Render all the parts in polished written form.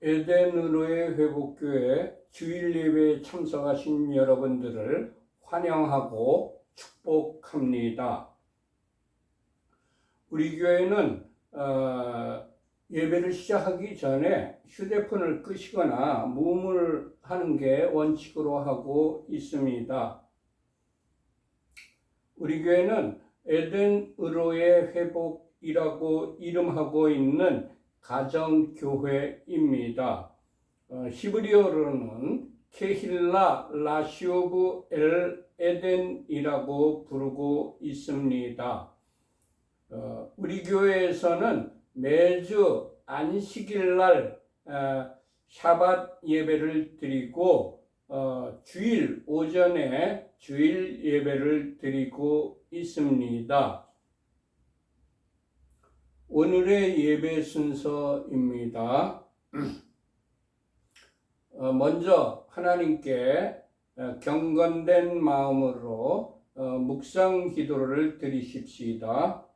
에덴으로의 회복교회 주일 예배에 참석하신 여러분들을 환영하고 축복합니다. 우리 교회는 예배를 시작하기 전에 휴대폰을 끄시거나 무음을 하는 게 원칙으로 하고 있습니다. 우리 교회는 에덴으로의 회복이라고 이름하고 있는 가정교회입니다. 히브리어로는 케힐라 라시오브 엘 에덴이라고 부르고 있습니다. 우리 교회에서는 매주 안식일날 샤밧 예배를 드리고 주일 오전에 주일 예배를 드리고 있습니다. 오늘의 예배 순서입니다. 먼저 하나님께 경건된 마음으로 묵상 기도를 드리십시다.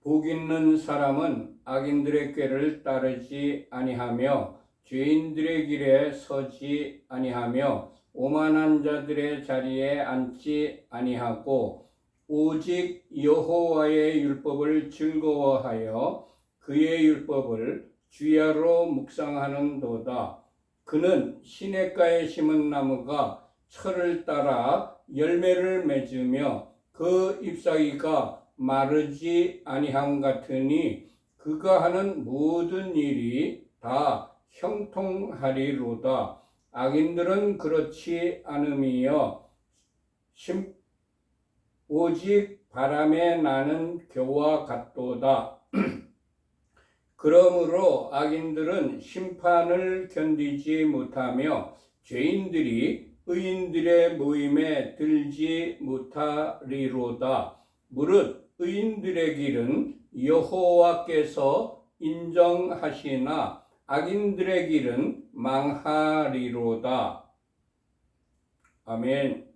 복 있는 사람은 악인들의 꾀를 따르지 아니하며 죄인들의 길에 서지 아니하며 오만한 자들의 자리에 앉지 아니하고 오직 여호와의 율법을 즐거워하여 그의 율법을 주야로 묵상하는도다. 그는 시냇가에 심은 나무가 철을 따라 열매를 맺으며 그 잎사귀가 마르지 아니함 같으니 그가 하는 모든 일이 다 형통하리로다. 악인들은 그렇지 않음이여 오직 바람에 나는 겨와 같도다. 그러므로 악인들은 심판을 견디지 못하며 죄인들이 의인들의 모임에 들지 못하리로다. 무릇 의인들의 길은 여호와께서 인정하시나 악인들의 길은 망하리로다. 아멘.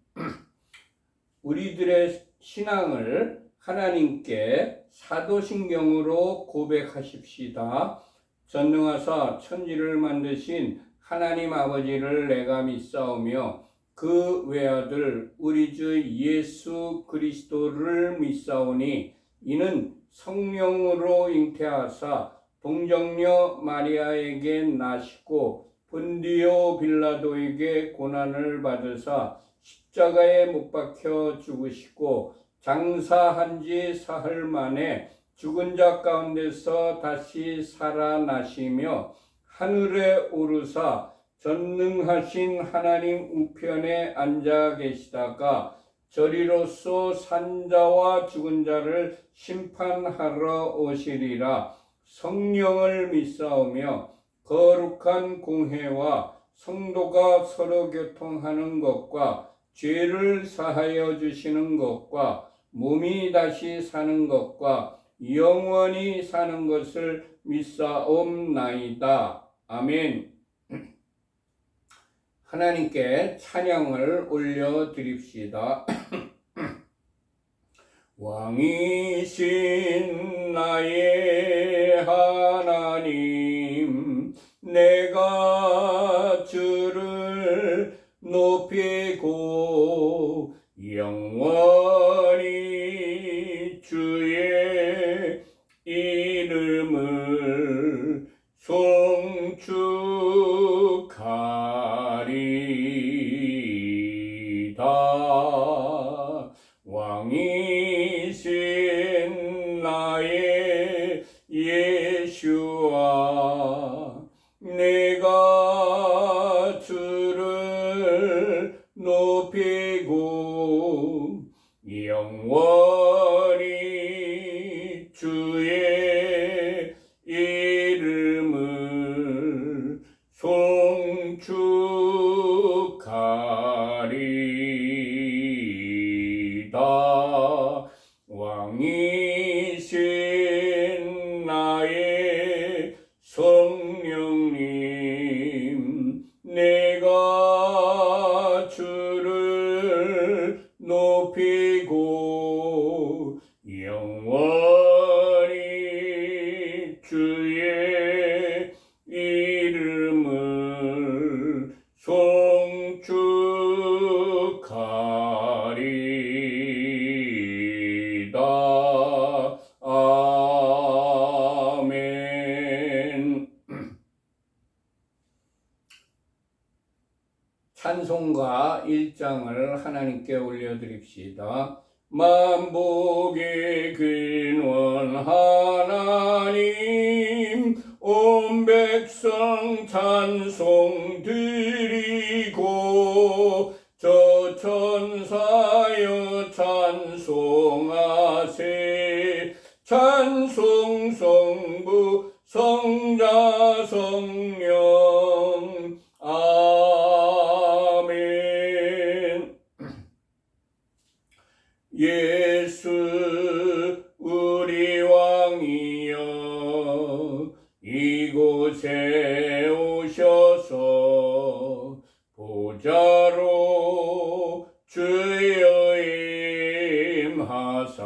우리들의 신앙을 하나님께 사도신경으로 고백하십시다. 전능하사 천지를 만드신 하나님 아버지를 내가 믿사오며 그 외아들 우리 주 예수 그리스도를 믿사오니 이는 성령으로 잉태하사 동정녀 마리아에게 나시고 본디오 빌라도에게 고난을 받으사 십자가에 못 박혀 죽으시고 장사한 지 사흘 만에 죽은 자 가운데서 다시 살아나시며 하늘에 오르사 전능하신 하나님 우편에 앉아 계시다가 저리로서 산자와 죽은 자를 심판하러 오시리라. 성령을 믿사오며 거룩한 공회와 성도가 서로 교통하는 것과 죄를 사하여 주시는 것과 몸이 다시 사는 것과 영원히 사는 것을 믿사옵나이다. 아멘. 하나님께 찬양을 올려드립시다. 왕이신 나의 하나님, 내가 주를 높이고 영원히 주의 이름을 송축하리다. 왕이신 나의 예수와 내가 주를 높이고 영원히 주의 이름을 송축하리다. 왕이신 나의 성령님, 내가 주를 높이고 영원히 주의 찬송가 1장을 하나님께 올려드립시다. 만복의 근원 하나님, 온 백성 찬송 드리고 저 천사여 찬송하세. 찬송 성부 성자 성령 아멘. 예수 우리 왕이여 이곳에 오셔서 보좌로 주여 임하사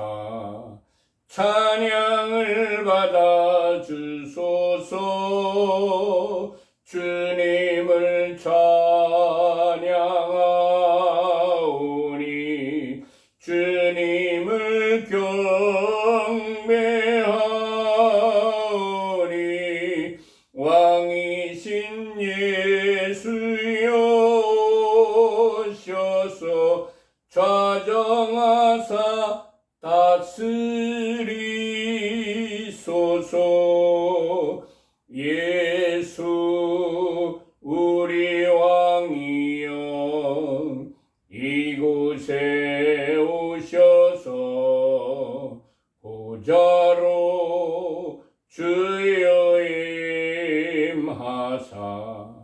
찬양을 받아 주소서. 주님을 찬양하오니 주님을 경배하오니 왕이신 예수여 오셔서 좌정하사 다스리소서. 예수 우리 왕이여 이곳에 오셔서 보좌로 주여 임하사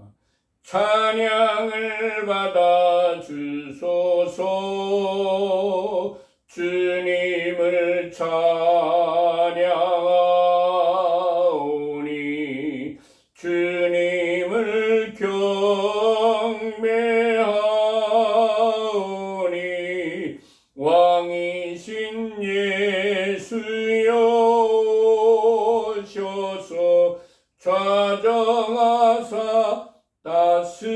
찬양을 받아 주소서. 주님을 찬양하오니 주님을 경배하오니 왕이신 예수여 오셔서 좌정하사 다스리소서.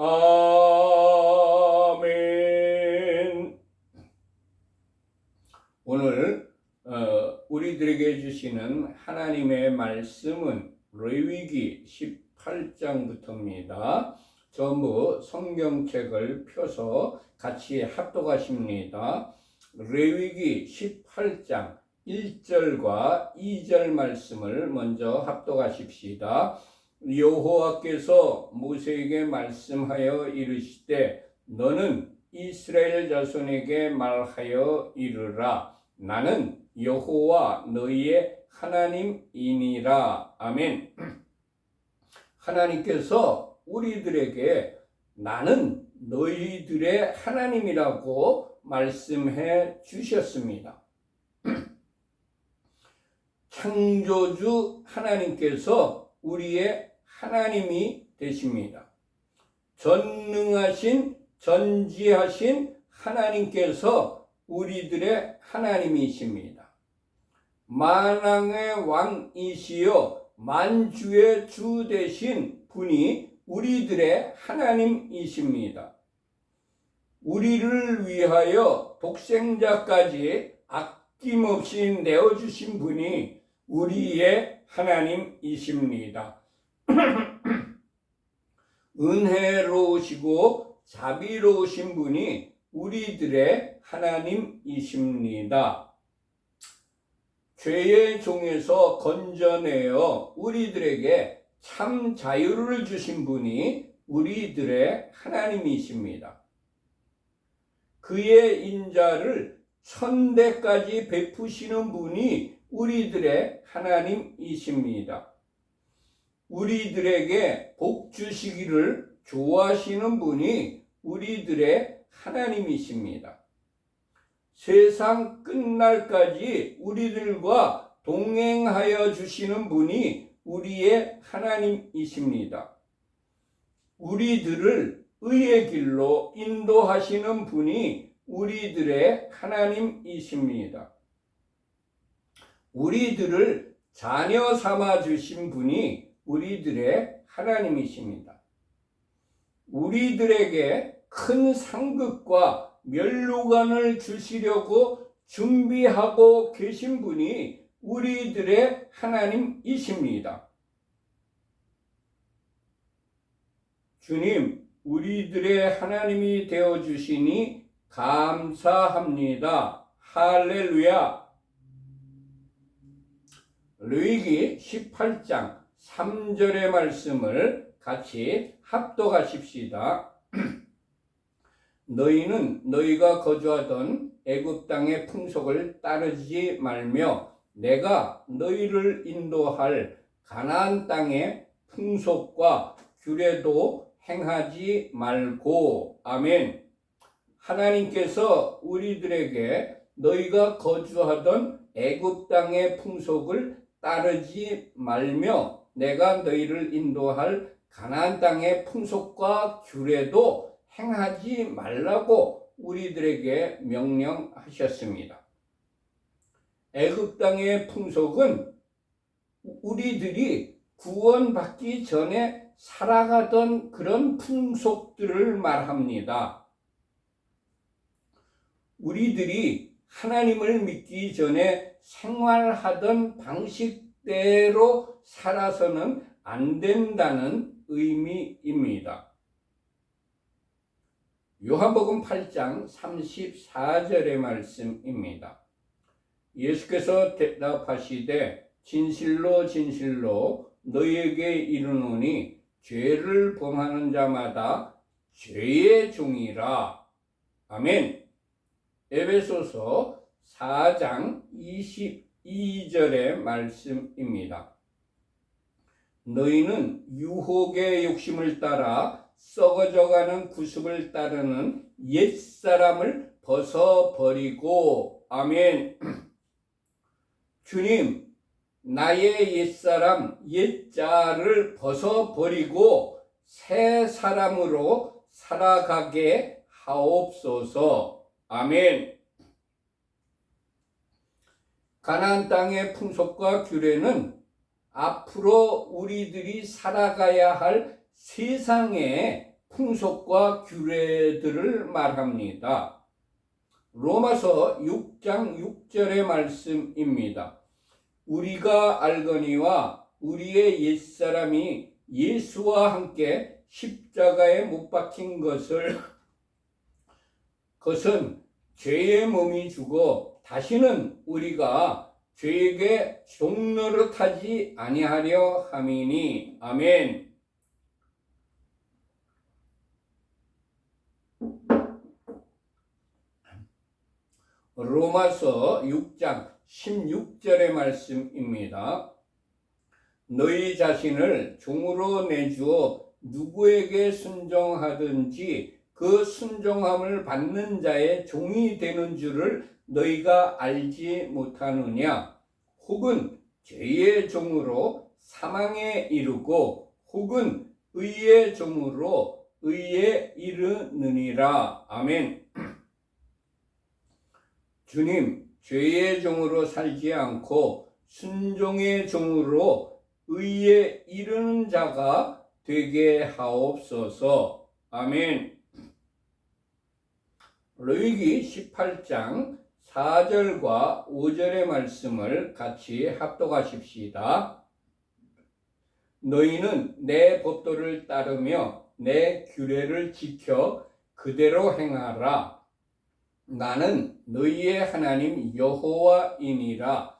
아멘. 오늘 우리들에게 주시는 하나님의 말씀은 레위기 18장부터입니다. 전부 성경책을 펴서 같이 합독하십니다. 레위기 18장 1절과 2절 말씀을 먼저 합독하십시다. 여호와께서 모세에게 말씀하여 이르시되 너는 이스라엘 자손에게 말하여 이르라. 나는 여호와 너희의 하나님이니라. 아멘. 하나님께서 우리들에게 나는 너희들의 하나님이라고 말씀해 주셨습니다. 창조주 하나님께서 우리의 하나님이 되십니다. 전능하신 전지하신 하나님께서 우리들의 하나님이십니다. 만왕의 왕이시여 만주의 주 되신 분이 우리들의 하나님이십니다. 우리를 위하여 독생자까지 아낌없이 내어주신 분이 우리의 하나님이십니다. 은혜로우시고 자비로우신 분이 우리들의 하나님이십니다. 죄의 종에서 건져내어 우리들에게 참 자유를 주신 분이 우리들의 하나님이십니다. 그의 인자를 천대까지 베푸시는 분이 우리들의 하나님이십니다. 우리들에게 복 주시기를 좋아하시는 분이 우리들의 하나님이십니다. 세상 끝날까지 우리들과 동행하여 주시는 분이 우리의 하나님이십니다. 우리들을 의의 길로 인도하시는 분이 우리들의 하나님이십니다. 우리들을 자녀 삼아 주신 분이 우리들의 하나님이십니다. 우리들에게 큰 상급과 면류관을 주시려고 준비하고 계신 분이 우리들의 하나님이십니다. 주님, 우리들의 하나님이 되어 주시니 감사합니다. 할렐루야. 레위기 18장 3절의 말씀을 같이 합독하십시다. 너희는 너희가 거주하던 애굽 땅의 풍속을 따르지 말며 내가 너희를 인도할 가나안 땅의 풍속과 규례도 행하지 말고. 아멘. 하나님께서 우리들에게 너희가 거주하던 애굽 땅의 풍속을 따르지 말며 내가 너희를 인도할 가나안 땅의 풍속과 규례도 행하지 말라고 우리들에게 명령하셨습니다. 애굽 땅의 풍속은 우리들이 구원받기 전에 살아가던 그런 풍속들을 말합니다. 우리들이 하나님을 믿기 전에 생활하던 방식대로 살아서는 안 된다는 의미입니다. 요한복음 8장 34절의 말씀입니다. 예수께서 대답하시되 진실로 진실로 너희에게 이르노니 죄를 범하는 자마다 죄의 종이라. 아멘. 에베소서 4장 22절의 말씀입니다. 너희는 유혹의 욕심을 따라 썩어져가는 구습을 따르는 옛사람을 벗어버리고. 아멘. 주님, 나의 옛사람, 옛자를 벗어버리고 새 사람으로 살아가게 하옵소서. 아멘. 가나안 땅의 풍속과 규례는 앞으로 우리들이 살아가야 할 세상의 풍속과 규례들을 말합니다. 로마서 6장 6절의 말씀입니다. 우리가 알거니와 우리의 옛사람이 예수와 함께 십자가에 못 박힌 그것은 죄의 몸이 죽어 다시는 우리가 죄에게 종노릇하지 아니하려 함이니. 아멘. 로마서 6장 16절의 말씀입니다. 너희 자신을 종으로 내주어 누구에게 순종하든지 그 순종함을 받는 자의 종이 되는 줄을 너희가 알지 못하느냐? 혹은 죄의 종으로 사망에 이르고 혹은 의의 종으로 의에 이르느니라. 아멘. 주님, 죄의 종으로 살지 않고 순종의 종으로 의에 이르는 자가 되게 하옵소서. 아멘. 레위기 18장 4절과 5절의 말씀을 같이 합독하십시다. 너희는 내 법도를 따르며 내 규례를 지켜 그대로 행하라. 나는 너희의 하나님 여호와이니라.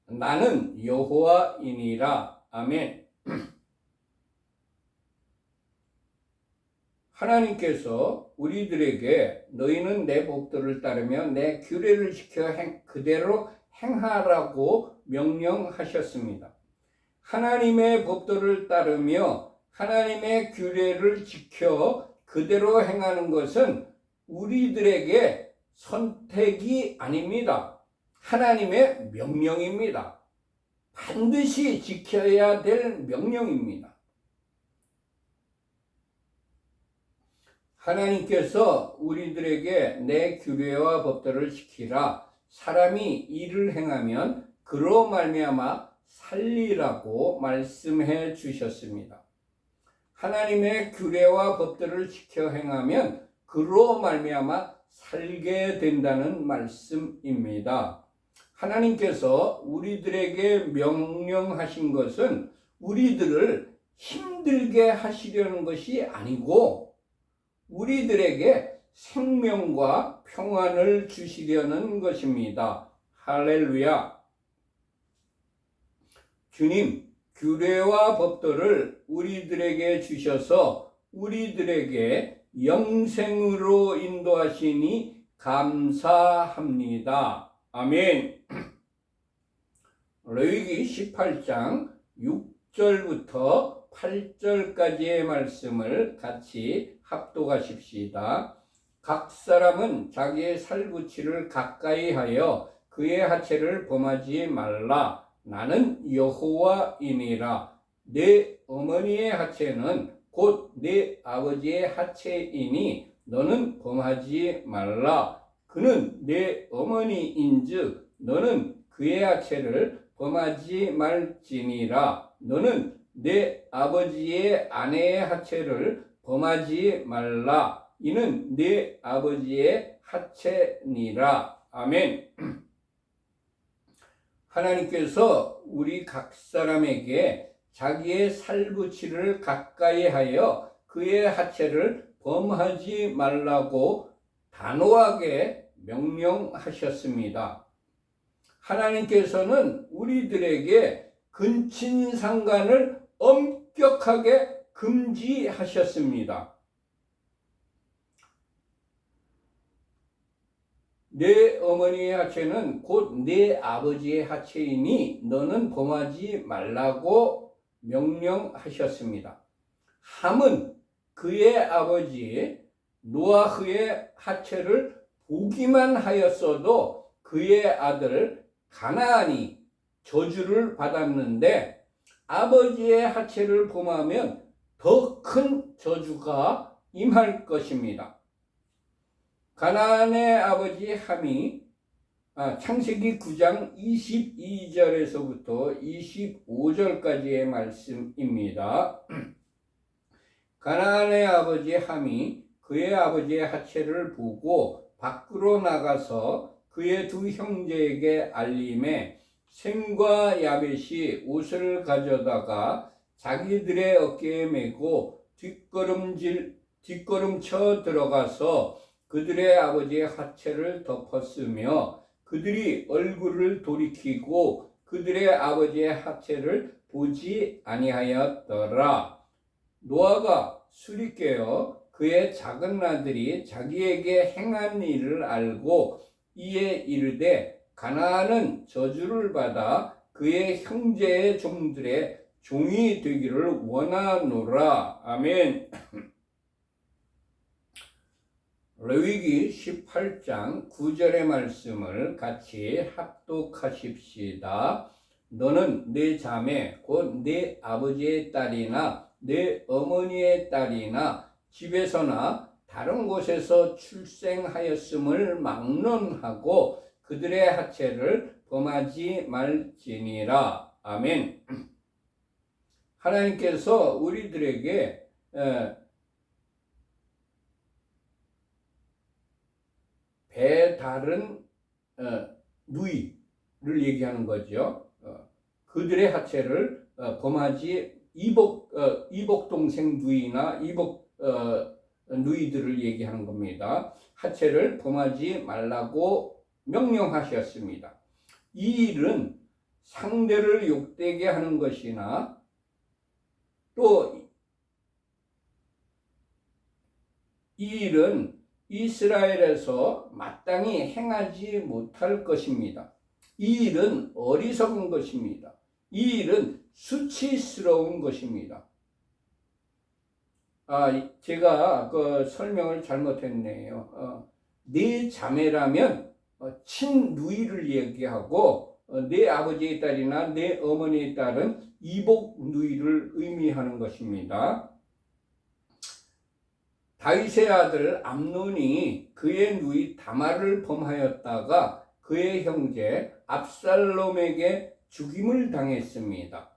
나는 여호와이니라. 아멘. 하나님께서 우리들에게 너희는 내 법도를 따르며 내 규례를 지켜 그대로 행하라고 명령하셨습니다. 하나님의 법도를 따르며 하나님의 규례를 지켜 그대로 행하는 것은 우리들에게 선택이 아닙니다. 하나님의 명령입니다. 반드시 지켜야 될 명령입니다. 하나님께서 우리들에게 내 규례와 법도를 지키라. 사람이 이를 행하면 그로 말미암아 살리라고 말씀해 주셨습니다. 하나님의 규례와 법도를 지켜 행하면 그로 말미암아 살게 된다는 말씀입니다. 하나님께서 우리들에게 명령하신 것은 우리들을 힘들게 하시려는 것이 아니고 우리들에게 생명과 평안을 주시려는 것입니다. 할렐루야. 주님, 규례와 법도를 우리들에게 주셔서 우리들에게 영생으로 인도하시니 감사합니다. 아멘. 레위기 18장 6절부터 8절까지의 말씀을 같이 합독하십시다. 각 사람은 자기의 살부치를 가까이 하여 그의 하체를 범하지 말라. 나는 여호와이니라. 내 어머니의 하체는 곧 내 아버지의 하체이니 너는 범하지 말라. 그는 내 어머니인즉 너는 그의 하체를 범하지 말지니라. 너는 내 아버지의 아내의 하체를 범하지 말라. 이는 내 아버지의 하체니라. 아멘. 하나님께서 우리 각 사람에게 자기의 살부치를 가까이 하여 그의 하체를 범하지 말라고 단호하게 명령하셨습니다. 하나님께서는 우리들에게 근친상간을 엄격하게 금지하셨습니다. 내 어머니의 하체는 곧 내 아버지의 하체이니 너는 범하지 말라고 명령하셨습니다. 함은 그의 아버지 노아흐의 하체를 보기만 하였어도 그의 아들 가나안이 저주를 받았는데 아버지의 하체를 범하면 더 큰 저주가 임할 것입니다. 가나안의 아버지 함이 창세기 9장 22절에서부터 25절까지의 말씀입니다. 가나안의 아버지 함이 그의 아버지의 하체를 보고 밖으로 나가서 그의 두 형제에게 알림해 셈과 야벳이 옷을 가져다가 자기들의 어깨에 메고 뒷걸음쳐 들어가서 그들의 아버지의 하체를 덮었으며 그들이 얼굴을 돌이키고 그들의 아버지의 하체를 보지 아니하였더라. 노아가 술이 깨어 그의 작은 아들이 자기에게 행한 일을 알고 이에 이르되 가나안은 저주를 받아 그의 형제의 종들의 종이 되기를 원하노라. 아멘. 레위기 18장 9절의 말씀을 같이 합독하십시다. 너는 내 자매 곧 내 아버지의 딸이나 내 어머니의 딸이나 집에서나 다른 곳에서 출생하였음을 막론하고 그들의 하체를 범하지 말지니라. 아멘. 하나님께서 우리들에게 배다른 누이를 얘기하는 거죠. 그들의 하체를 범하지 이복 동생 누이나 이복 누이들을 얘기하는 겁니다. 하체를 범하지 말라고 명령하셨습니다. 이 일은 상대를 욕되게 하는 것이나 또 이 일은 이스라엘에서 마땅히 행하지 못할 것입니다. 이 일은 어리석은 것입니다. 이 일은 수치스러운 것입니다. 제가 그 설명을 잘못했네요. 네 자매라면 친누이를 얘기하고 내 아버지의 딸이나 내 어머니의 딸은 이복 누이를 의미하는 것입니다. 다윗의 아들 암논이 그의 누이 다말을 범하였다가 그의 형제 압살롬에게 죽임을 당했습니다.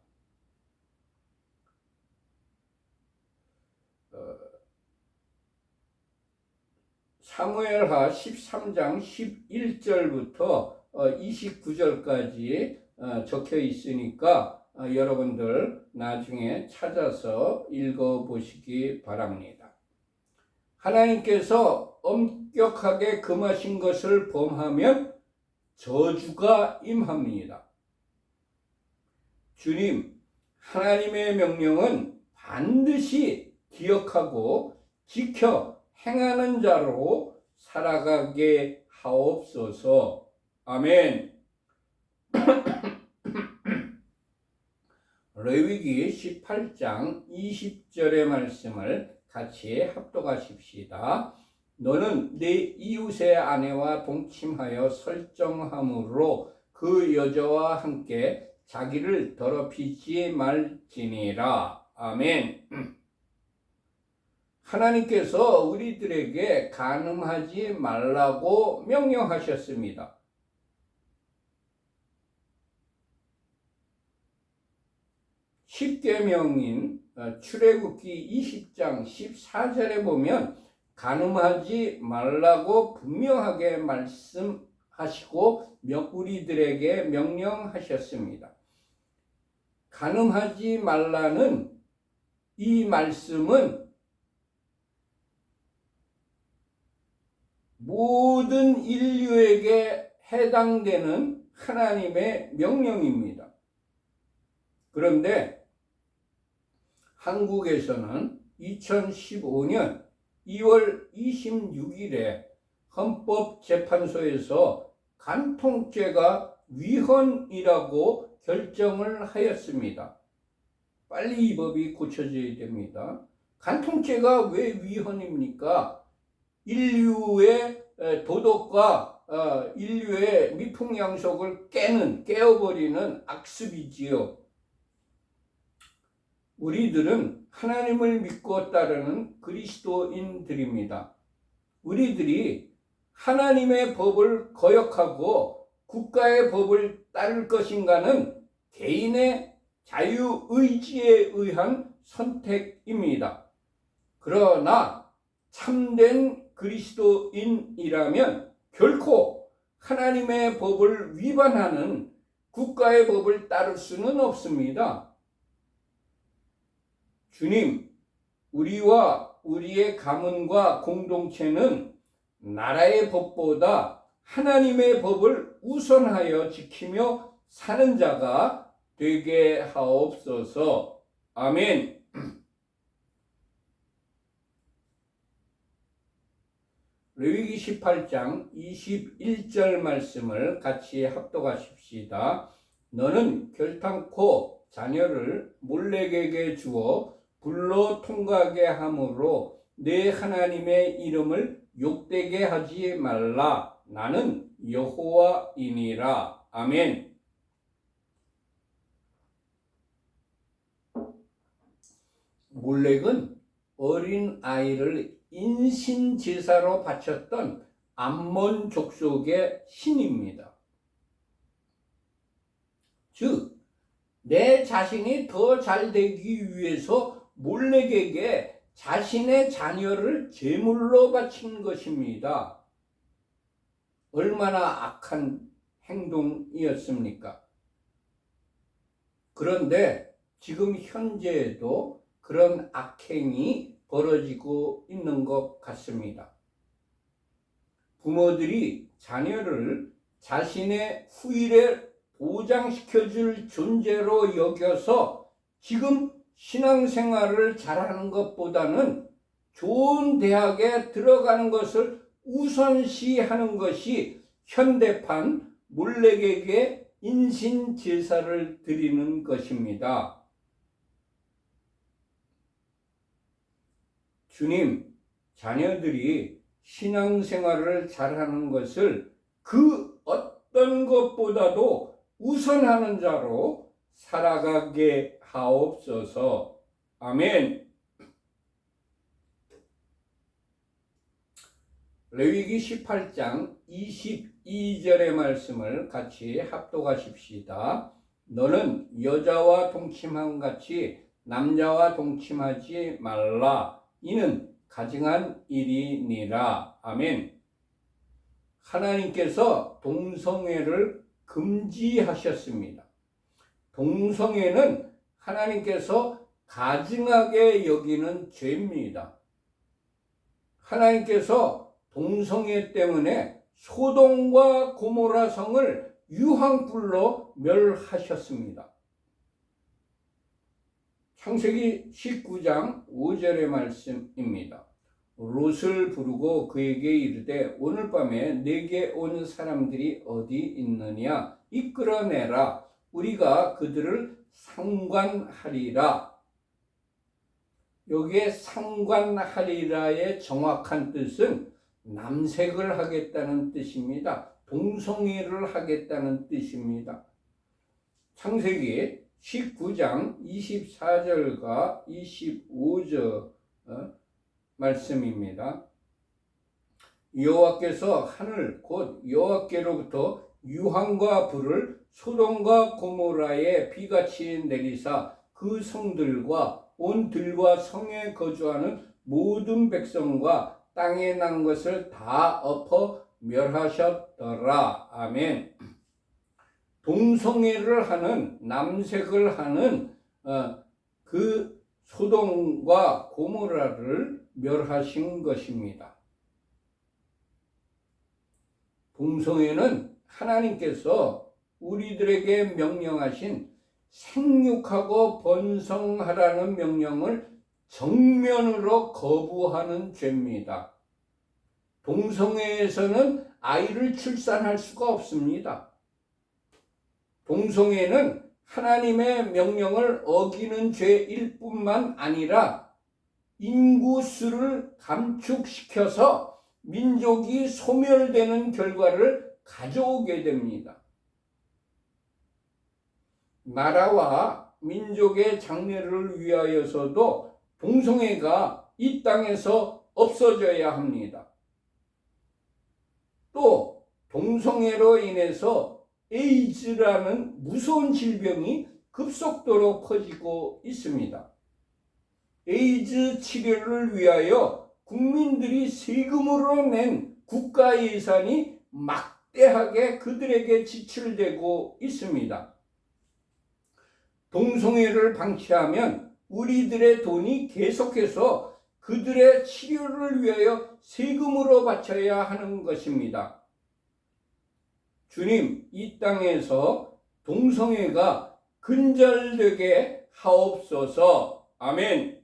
사무엘하 13장 11절부터 29절까지 적혀 있으니까 여러분들 나중에 찾아서 읽어보시기 바랍니다. 하나님께서 엄격하게 금하신 것을 범하면 저주가 임합니다. 주님, 하나님의 명령은 반드시 기억하고 지켜 행하는 자로 살아가게 하옵소서. 아멘. 레위기 18장 20절의 말씀을 같이 합독하십시다. 너는 내 이웃의 아내와 동침하여 설정함으로 그 여자와 함께 자기를 더럽히지 말지니라. 아멘. 하나님께서 우리들에게 간음하지 말라고 명령하셨습니다. 십계명인 출애굽기 20장 14절에 보면 간음하지 말라고 분명하게 말씀하시고 우리들에게 명령하셨습니다. 간음하지 말라는 이 말씀은 모든 인류에게 해당되는 하나님의 명령입니다. 그런데 한국에서는 2015년 2월 26일에 헌법재판소에서 간통죄가 위헌이라고 결정을 하였습니다. 빨리 이 법이 고쳐져야 됩니다. 간통죄가 왜 위헌입니까? 인류의 도덕과 인류의 미풍양속을 깨어버리는 악습이지요. 우리들은 하나님을 믿고 따르는 그리스도인들입니다. 우리들이 하나님의 법을 거역하고 국가의 법을 따를 것인가는 개인의 자유의지에 의한 선택입니다. 그러나 참된 그리스도인이라면 결코 하나님의 법을 위반하는 국가의 법을 따를 수는 없습니다. 주님, 우리와 우리의 가문과 공동체는 나라의 법보다 하나님의 법을 우선하여 지키며 사는 자가 되게 하옵소서. 아멘. 레위기 18장 21절 말씀을 같이 합독하십시다. 너는 결탄코 자녀를 몰렉에게 주어 불로 통과하게 함으로 내 하나님의 이름을 욕되게 하지 말라. 나는 여호와이니라. 아멘. 몰렉은 어린 아이를 인신제사로 바쳤던 암몬 족속의 신입니다. 즉, 내 자신이 더 잘 되기 위해서 몰렉에게 자신의 자녀를 제물로 바친 것입니다. 얼마나 악한 행동이었습니까? 그런데 지금 현재에도 그런 악행이 벌어지고 있는 것 같습니다. 부모들이 자녀를 자신의 후일에 보장시켜줄 존재로 여겨서 지금 신앙생활을 잘하는 것보다는 좋은 대학에 들어가는 것을 우선시하는 것이 현대판 몰렉에게 인신제사를 드리는 것입니다. 주님, 자녀들이 신앙생활을 잘하는 것을 그 어떤 것보다도 우선하는 자로 살아가게 하옵소서. 아멘. 레위기 18장 22절의 말씀을 같이 합독하십시다. 너는 여자와 동침함 같이 남자와 동침하지 말라. 이는 가증한 일이니라. 아멘. 하나님께서 동성애를 금지하셨습니다. 동성애는 하나님께서 가증하게 여기는 죄입니다. 하나님께서 동성애 때문에 소돔과 고모라 성을 유황불로 멸하셨습니다. 창세기 19장 5절의 말씀입니다. 롯을 부르고 그에게 이르되 오늘 밤에 내게 온 사람들이 어디 있느냐 이끌어내라 우리가 그들을 상관하리라. 여기에 상관하리라의 정확한 뜻은 남색을 하겠다는 뜻입니다. 동성애를 하겠다는 뜻입니다. 창세기 19장 24절과 25절 말씀입니다. 여호와께서 하늘 곧 여호와께로부터 유황과 불을 소돔과 고모라에 비같이 내리사 그 성들과 온 들과 성에 거주하는 모든 백성과 땅에 난 것을 다 엎어 멸하셨더라. 아멘. 동성애를 하는 남색을 하는 그 소돔과 고모라를 멸하신 것입니다. 동성애는 하나님께서 우리들에게 명령하신 생육하고 번성하라는 명령을 정면으로 거부하는 죄입니다. 동성애에서는 아이를 출산할 수가 없습니다. 동성애는 하나님의 명령을 어기는 죄일 뿐만 아니라 인구수를 감축시켜서 민족이 소멸되는 결과를 가져오게 됩니다. 나라와 민족의 장래를 위하여서도 동성애가 이 땅에서 없어져야 합니다. 또 동성애로 인해서 에이즈라는 무서운 질병이 급속도로 퍼지고 있습니다. 에이즈 치료를 위하여 국민들이 세금으로 낸 국가 예산이 막대하게 그들에게 지출되고 있습니다. 동성애를 방치하면 우리들의 돈이 계속해서 그들의 치료를 위하여 세금으로 바쳐야 하는 것입니다. 주님, 이 땅에서 동성애가 근절되게 하옵소서. 아멘.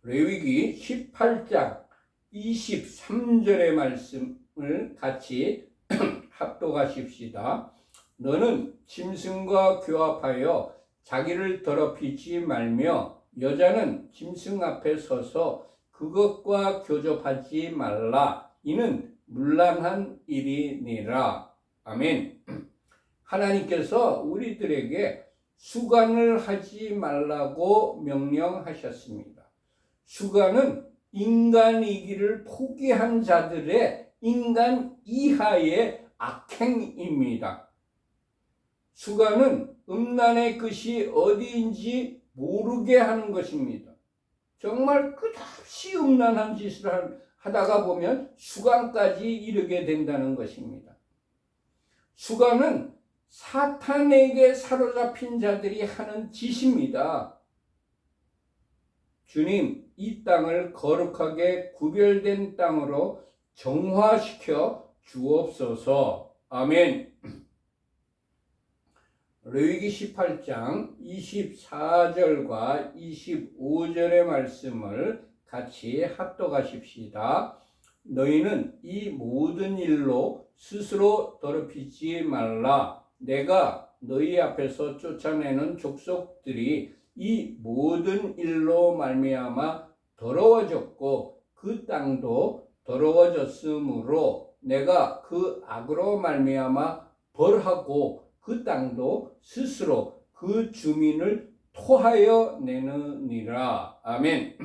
레위기 18장 23절의 말씀을 같이 합독하십시다. 너는 짐승과 교합하여 자기를 더럽히지 말며 여자는 짐승 앞에 서서 그것과 교접하지 말라. 이는 문란한 일이니라. 아멘. 하나님께서 우리들에게 수간을 하지 말라고 명령하셨습니다. 수간은 인간이기를 포기한 자들의 인간 이하의 악행입니다. 수간은 음란의 끝이 어디인지 모르게 하는 것입니다. 정말 끝없이 음란한 짓을 하다가 보면 수간까지 이르게 된다는 것입니다. 수간은 사탄에게 사로잡힌 자들이 하는 짓입니다. 주님, 이 땅을 거룩하게 구별된 땅으로 정화시켜 주옵소서. 아멘. 레위기 18장 24절과 25절의 말씀을 같이 합독하십시다. 너희는 이 모든 일로 스스로 더럽히지 말라. 내가 너희 앞에서 쫓아내는 족속들이 이 모든 일로 말미암아 더러워졌고 그 땅도 더러워졌으므로 내가 그 악으로 말미암아 벌하고 그 땅도 스스로 그 주민을 토하여 내느니라. 아멘.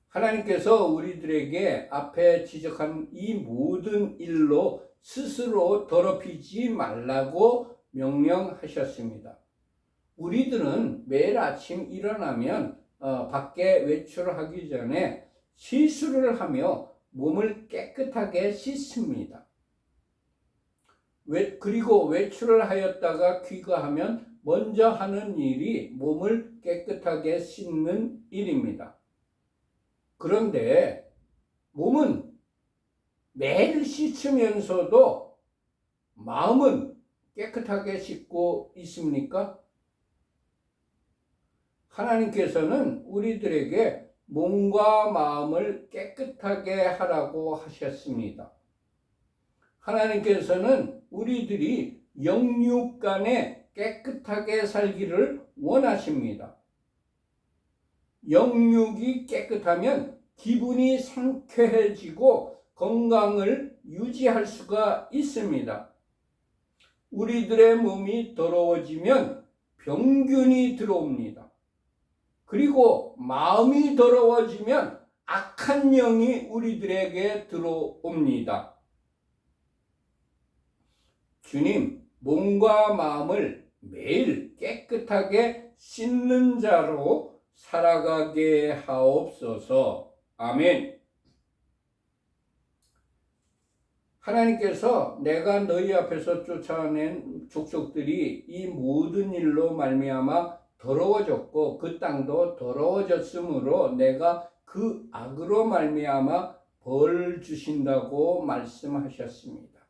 하나님께서 우리들에게 앞에 지적한 이 모든 일로 스스로 더럽히지 말라고 명령하셨습니다. 우리들은 매일 아침 일어나면 밖에 외출하기 전에 세수를 하며 몸을 깨끗하게 씻습니다. 그리고 외출을 하였다가 귀가하면 먼저 하는 일이 몸을 깨끗하게 씻는 일입니다. 그런데 몸은 매일 씻으면서도 마음은 깨끗하게 씻고 있습니까? 하나님께서는 우리들에게 몸과 마음을 깨끗하게 하라고 하셨습니다. 하나님께서는 우리들이 영육간에 깨끗하게 살기를 원하십니다. 영육이 깨끗하면 기분이 상쾌해지고 건강을 유지할 수가 있습니다. 우리들의 몸이 더러워지면 병균이 들어옵니다. 그리고 마음이 더러워지면 악한 영이 우리들에게 들어옵니다. 주님, 몸과 마음을 매일 깨끗하게 씻는 자로 살아가게 하옵소서. 아멘. 하나님께서 내가 너희 앞에서 쫓아낸 족속들이 이 모든 일로 말미암아 더러워졌고 그 땅도 더러워졌으므로 내가 그 악으로 말미암아 벌 주신다고 말씀하셨습니다.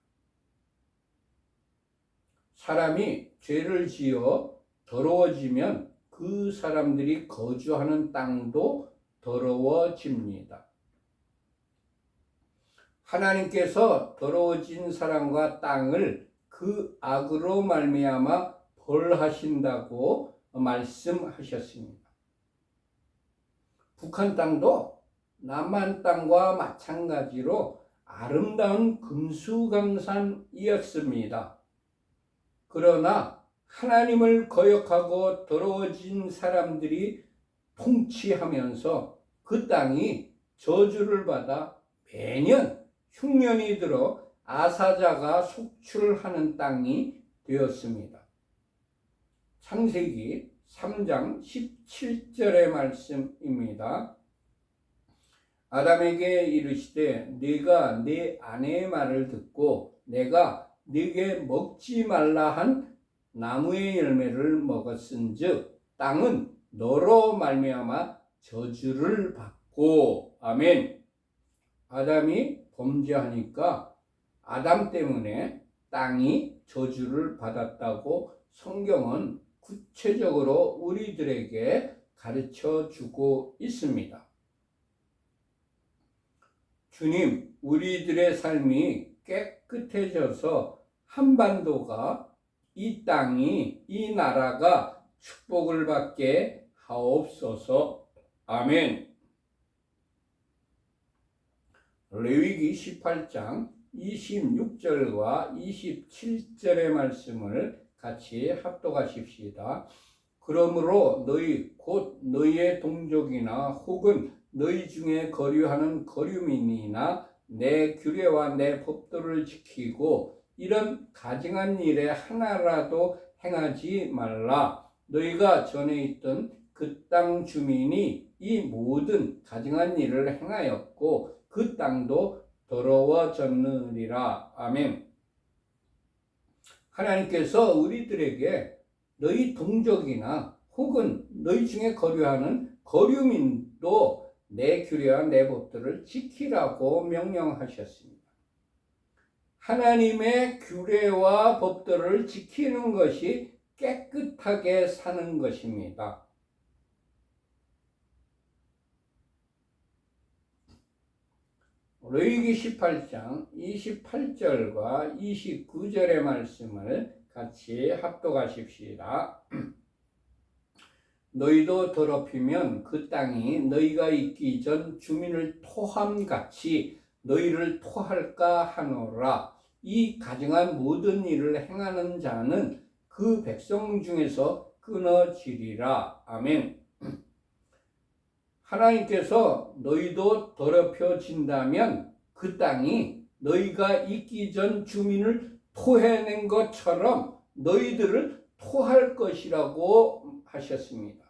사람이 죄를 지어 더러워지면 그 사람들이 거주하는 땅도 더러워집니다. 하나님께서 더러워진 사람과 땅을 그 악으로 말미암아 벌하신다고 말씀하셨습니다. 북한 땅도 남한 땅과 마찬가지로 아름다운 금수강산이었습니다. 그러나 하나님을 거역하고 더러워진 사람들이 통치하면서 그 땅이 저주를 받아 매년 흉년이 들어 아사자가 속출하는 땅이 되었습니다. 창세기 3장 17절의 말씀입니다. 아담에게 이르시되 네가 네 아내의 말을 듣고 내가 네게 먹지 말라 한 나무의 열매를 먹었은즉 땅은 너로 말미암아 저주를 받고. 아멘. 아담이 범죄하니까 아담 때문에 땅이 저주를 받았다고 성경은 구체적으로 우리들에게 가르쳐 주고 있습니다. 주님, 우리들의 삶이 깨끗해져서 한반도가, 이 땅이, 이 나라가 축복을 받게 하옵소서. 아멘. 레위기 18장 26절과 27절의 말씀을 같이 합독하십시다. 그러므로 너희 곧 너희의 동족이나 혹은 너희 중에 거류하는 거류민이나 내 규례와 내 법도를 지키고 이런 가증한 일에 하나라도 행하지 말라. 너희가 전에 있던 그 땅 주민이 이 모든 가증한 일을 행하였고 그 땅도 더러워졌느니라. 아멘. 하나님께서 우리들에게 너희 동족이나 혹은 너희 중에 거류하는 거류민도 내 규례와 내 법들을 지키라고 명령하셨습니다. 하나님의 규례와 법들을 지키는 것이 깨끗하게 사는 것입니다. 레위기 18장 28절과 29절의 말씀을 같이 합독하십시다. 너희도 더럽히면 그 땅이 너희가 있기 전 주민을 토함같이 너희를 토할까 하노라. 이 가증한 모든 일을 행하는 자는 그 백성 중에서 끊어지리라. 아멘. 하나님께서 너희도 더럽혀진다면 그 땅이 너희가 있기 전 주민을 토해낸 것처럼 너희들을 토할 것이라고 하셨습니다.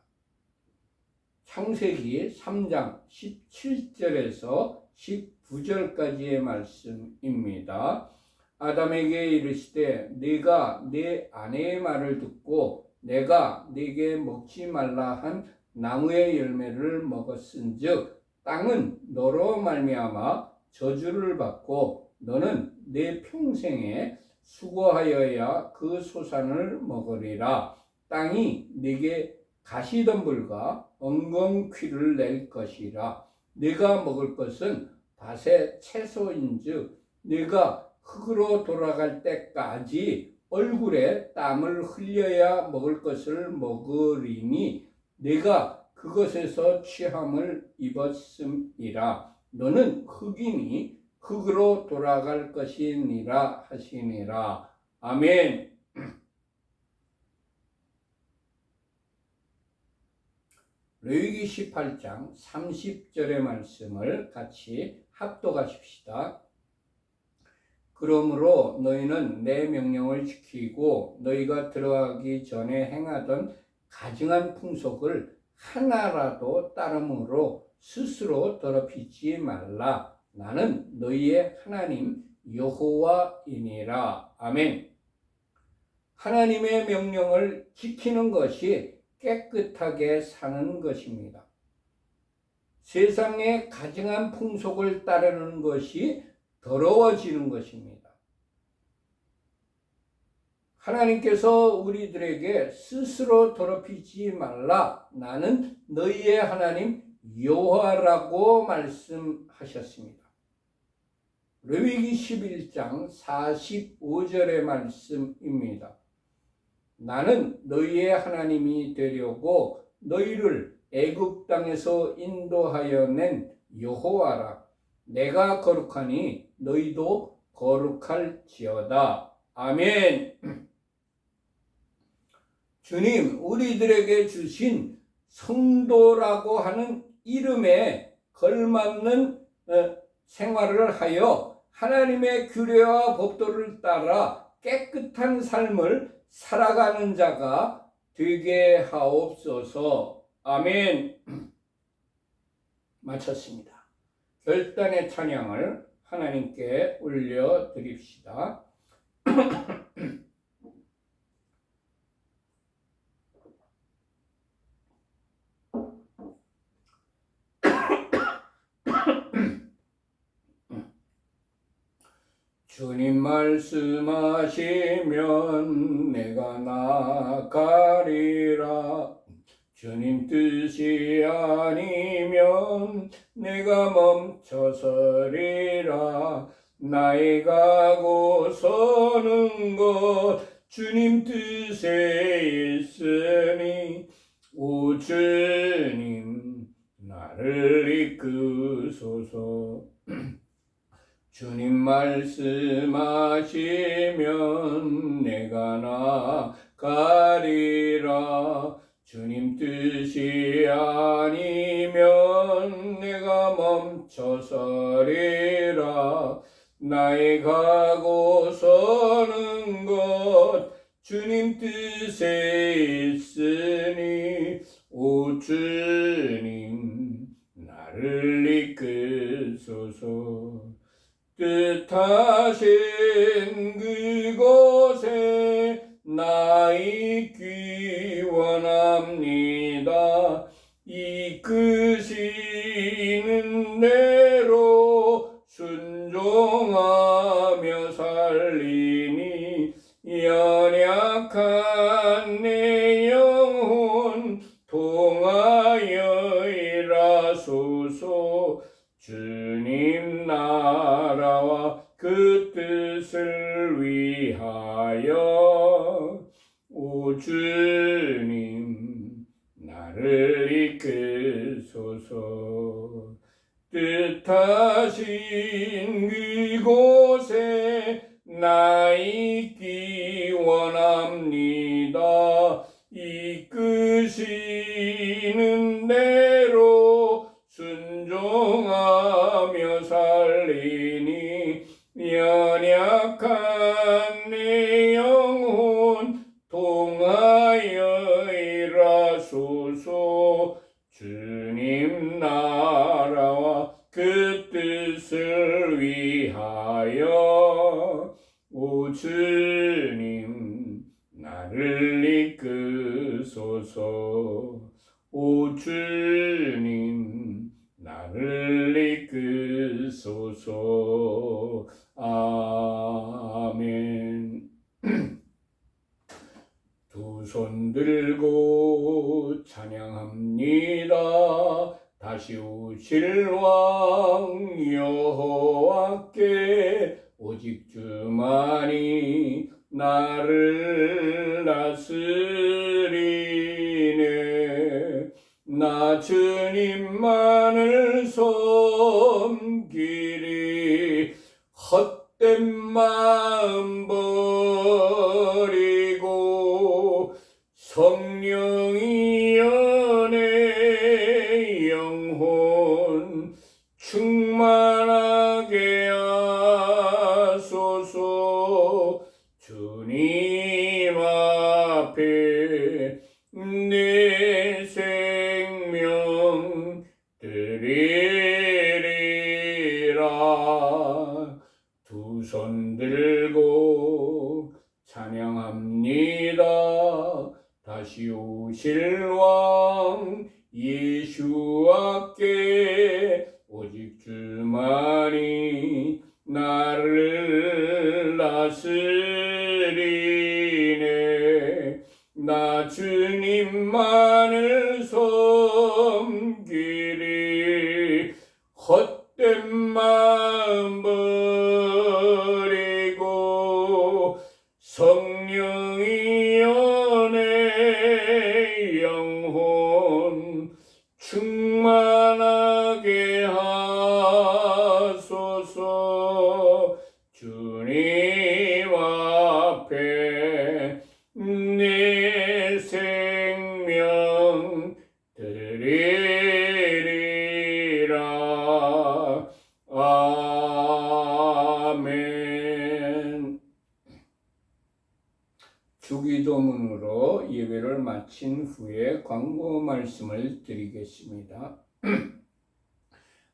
창세기 3장 17절에서 19절까지의 말씀입니다. 아담에게 이르시되 네가 네 아내의 말을 듣고 내가 네게 먹지 말라 한 나무의 열매를 먹었은즉 땅은 너로 말미암아 저주를 받고 너는 내 평생에 수고하여야 그 소산을 먹으리라. 땅이 네게 가시덤불과 엉겅퀴를 낼 것이라. 네가 먹을 것은 밭의 채소인즉 네가 흙으로 돌아갈 때까지 얼굴에 땀을 흘려야 먹을 것을 먹으리니 네가 그것에서 취함을 입었음이라. 너는 흙이니 흙으로 돌아갈 것이니라 하시니라. 아멘. 레위기 18장 30절의 말씀을 같이 합독하십시다. 그러므로 너희는 내 명령을 지키고 너희가 들어가기 전에 행하던 가증한 풍속을 하나라도 따름으로 스스로 더럽히지 말라. 나는 너희의 하나님 여호와이니라. 아멘. 하나님의 명령을 지키는 것이 깨끗하게 사는 것입니다. 세상의 가증한 풍속을 따르는 것이 더러워지는 것입니다. 하나님께서 우리들에게 스스로 더럽히지 말라. 나는 너희의 하나님 여호와라고 말씀하셨습니다. 레위기 11장 45절의 말씀입니다. 나는 너희의 하나님이 되려고 너희를 애굽 땅에서 인도하여 낸 여호와라. 내가 거룩하니 너희도 거룩할지어다. 아멘. 주님, 우리들에게 주신 성도라고 하는 이름에 걸맞는 생활을 하여 하나님의 규례와 법도를 따라 깨끗한 삶을 살아가는 자가 되게 하옵소서. 아멘. 마쳤습니다. 결단의 찬양을 하나님께 올려드립시다. 주님 말씀하시면 내가 나가리라. 주님 뜻이 아니면 내가 멈춰서리라. 나의 가고 서는 것 주님 뜻에 있으니 오 주님 나를 이끄소서. 주님 말씀하시면 내가 나가리라. 주님 뜻이 아니면 내가 멈춰서리라. 나의 가고 서는 것 주님 뜻에 있으니 오 주님 나를 이끄소서. 뜻하신 그곳에 나 있기 원합니다. 이끄시는 대로 순종하며 살리니 연약한 내 영혼 통하여 일하소서. 주님 나라와 그 뜻을 위하여 오 주님 나를 이끄소서. 뜻하신 그곳에 나 있기 원합니다. 이끄시는 대로 순종하며 살리니 연약한 내 영혼 통하여 일하소서. 주님 나라와 그 뜻을 위하여 오실 왕 여호와께 오직 주만이 나를 다스리네. 나 주님만을 섬기리. 헛된 마음 버리고 성령이여 내 영혼 충만하게 하소서. 주님 앞에 내 생명 드리리라. 두 손 들고 찬양합니다. 다시 오실 왕 예수와께 오직 주만이 나를 다스리네. 나 주님만을 섬기리. 헛된 마음 버리고 성령이여 내 영혼 충만하게 하소서. 주님 앞에 내 생명 드리리라. 아멘. 주기도문으로 예배를 마친 후에 광고 말씀을 드리겠습니다.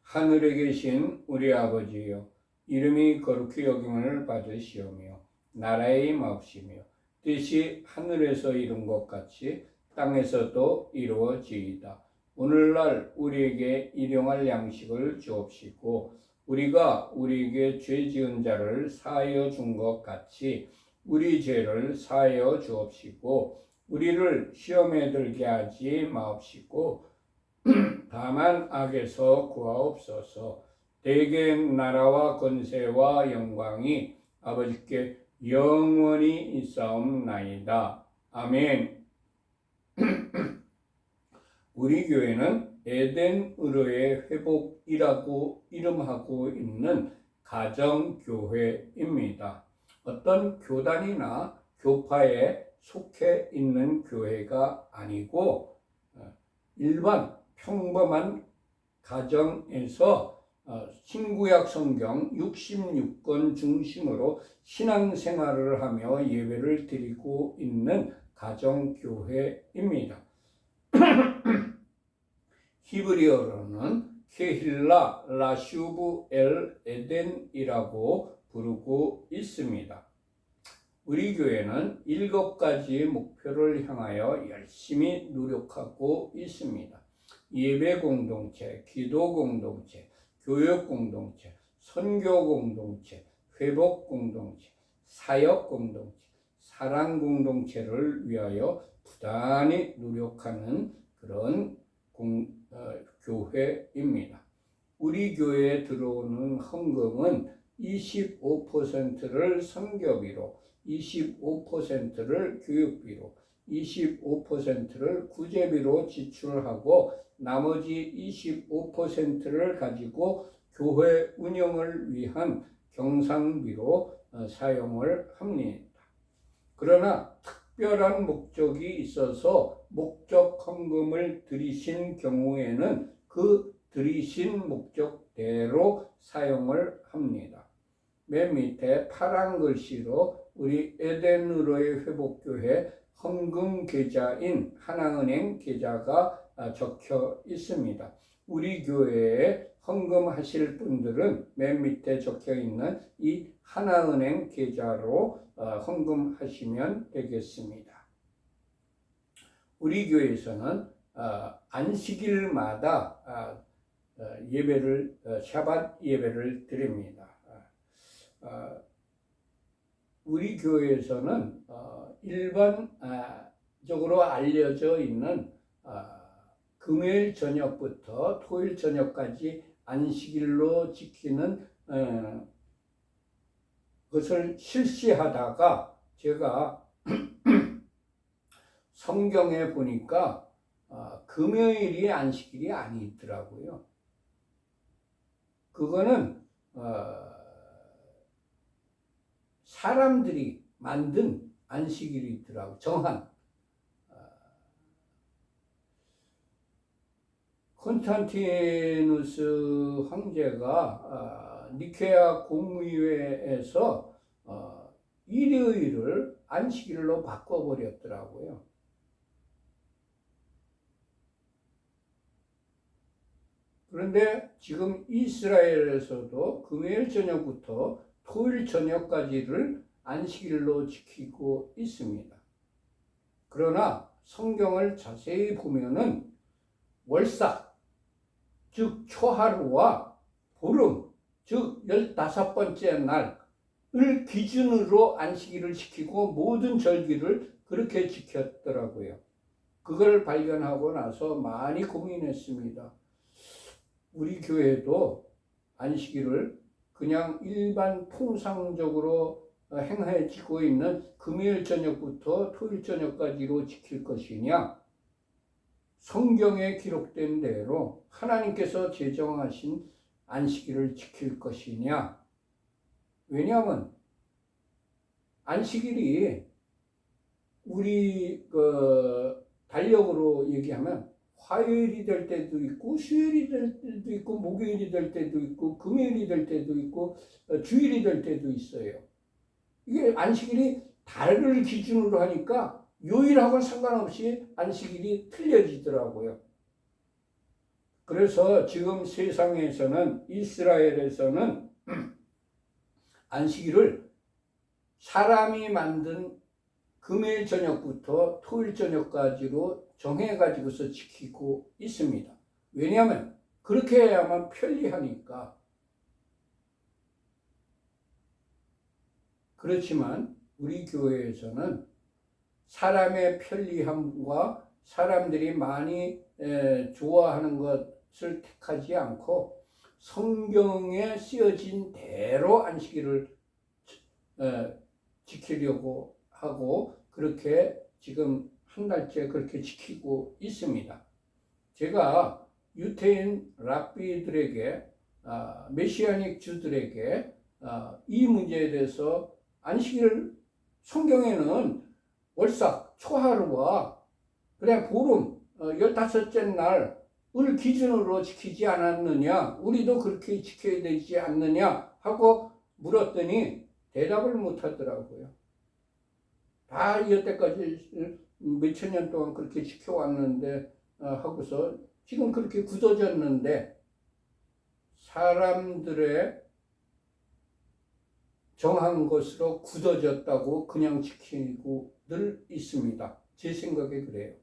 하늘에 계신 우리 아버지여, 이름이 거룩히 여김을 받으시오며 나라의 임하옵시며 뜻이 하늘에서 이룬 것 같이 땅에서도 이루어지이다. 오늘날 우리에게 일용할 양식을 주옵시고 우리가 우리에게 죄 지은 자를 사하여 준 것 같이 우리 죄를 사하여 주옵시고 우리를 시험에 들게 하지 마옵시고 다만 악에서 구하옵소서. 대개 나라와 권세와 영광이 아버지께 영원히 있사옵나이다. 아멘. 우리 교회는 에덴 의로의 회복이라고 이름하고 있는 가정교회입니다. 어떤 교단이나 교파에 속해 있는 교회가 아니고 일반 평범한 가정에서 신구약 성경 66권 중심으로 신앙생활을 하며 예배를 드리고 있는 가정교회입니다. 히브리어로는 케힐라 라슈브 엘 에덴이라고 부르고 있습니다. 우리 교회는 7가지 목표를 향하여 열심히 노력하고 있습니다. 예배 공동체, 기도 공동체, 교육 공동체, 선교 공동체, 회복 공동체, 사역 공동체, 사랑 공동체를 위하여 부단히 노력하는 그런 교회입니다. 우리 교회에 들어오는 헌금은 25%를 선교비로, 25%를 교육비로, 25%를 구제비로 지출하고 나머지 25%를 가지고 교회 운영을 위한 경상비로 사용을 합니다. 그러나 특별한 목적이 있어서 목적 헌금을 드리신 경우에는 그 드리신 목적대로 사용을 합니다. 맨 밑에 파란 글씨로 우리 에덴으로의 회복교회 헌금 계좌인 하나은행 계좌가 적혀 있습니다. 우리 교회에 헌금하실 분들은 맨 밑에 적혀 있는 이 하나은행 계좌로 헌금하시면 되겠습니다. 우리 교회에서는 안식일마다 예배를 샤밧 예배를 드립니다. 우리 교회에서는 일반적으로 알려져 있는 금요일 저녁부터 토요일 저녁까지 안식일로 지키는 것을 실시하다가 제가 성경에 보니까 금요일이 안식일이 아니더라고요. 그거는 사람들이 만든 안식일이더라고요. 정한. 콘스탄티누스 황제가 니케아 공의회에서 일요일을 안식일로 바꿔버렸더라고요. 그런데 지금 이스라엘에서도 금요일 저녁부터 토요일 저녁까지를 안식일로 지키고 있습니다. 그러나 성경을 자세히 보면은 월삭, 즉 초하루와 보름, 즉 15번째 날을 기준으로 안식일을 지키고 모든 절기를 그렇게 지켰더라고요. 그걸 발견하고 나서 많이 고민했습니다. 우리 교회도 안식일을 그냥 일반 통상적으로 행해지고 있는 금요일 저녁부터 토요일 저녁까지로 지킬 것이냐, 성경에 기록된 대로 하나님께서 제정하신 안식일을 지킬 것이냐. 왜냐하면 안식일이 우리 달력으로 얘기하면 화요일이 될 때도 있고 수요일이 될 때도 있고 목요일이 될 때도 있고 금요일이 될 때도 있고 주일이 될 때도 있어요. 이게 안식일이 달을 기준으로 하니까 요일하고는 상관없이 안식일이 틀려지더라고요. 그래서 지금 세상에서는, 이스라엘에서는 안식일을 사람이 만든 금요일 저녁부터 토요일 저녁까지로 정해가지고서 지키고 있습니다. 왜냐하면 그렇게 해야만 편리하니까. 그렇지만 우리 교회에서는 사람의 편리함과 사람들이 많이 좋아하는 것을 택하지 않고 성경에 쓰여진 대로 안식일을 지키려고 하고 그렇게 지금 한 달째 그렇게 지키고 있습니다. 제가 유태인 랍비들에게 메시아닉 주들에게 이 문제에 대해서 안식일 성경에는 월삭, 초하루와 그냥 보름 15째 날을 기준으로 지키지 않았느냐, 우리도 그렇게 지켜야 되지 않느냐 하고 물었더니 대답을 못 하더라고요. 다 여태까지 몇천 년 동안 그렇게 지켜왔는데 하고서 지금 그렇게 굳어졌는데 사람들의 정한 것으로 굳어졌다고 그냥 지키고 늘 있습니다. 제 생각에 그래요.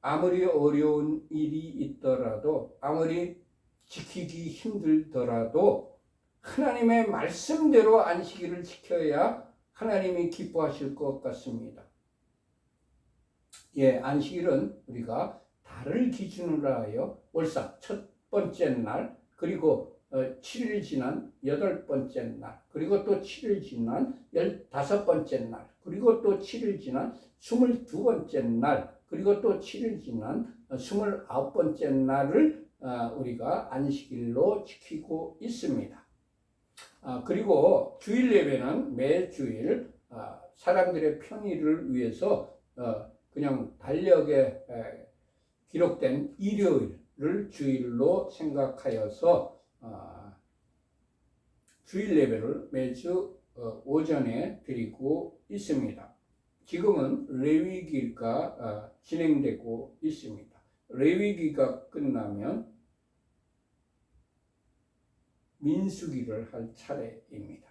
아무리 어려운 일이 있더라도, 아무리 지키기 힘들더라도 하나님의 말씀대로 안식일을 지켜야 하나님이 기뻐하실 것 같습니다. 예, 안식일은 우리가 달을 기준으로 하여 월삭 첫 번째 날, 그리고 7일 지난 8번째 날, 그리고 또 7일 지난 15번째 날, 그리고 또 7일 지난 22번째 날, 그리고 또 7일 지난 29번째 날을 우리가 안식일로 지키고 있습니다. 그리고 주일 예배는 매주일 사람들의 편의를 위해서 그냥 달력에 기록된 일요일을 주일로 생각하여서 주일 예배를 매주 오전에 드리고 있습니다. 지금은 레위기가 진행되고 있습니다. 레위기가 끝나면 민수기를 할 차례입니다.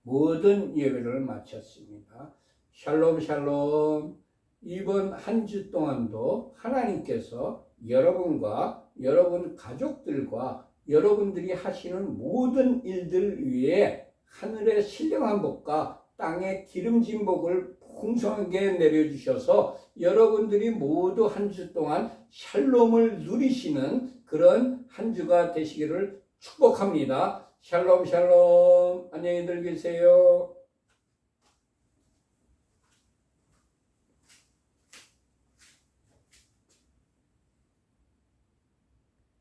모든 예배를 마쳤습니다. 샬롬 샬롬. 이번 한 주 동안도 하나님께서 여러분과 여러분 가족들과 여러분들이 하시는 모든 일들 위에 하늘의 신령한 복과 땅의 기름진 복을 풍성하게 내려주셔서 여러분들이 모두 한 주 동안 샬롬을 누리시는 그런 한 주가 되시기를 축복합니다. 샬롬 샬롬. 안녕히들 계세요.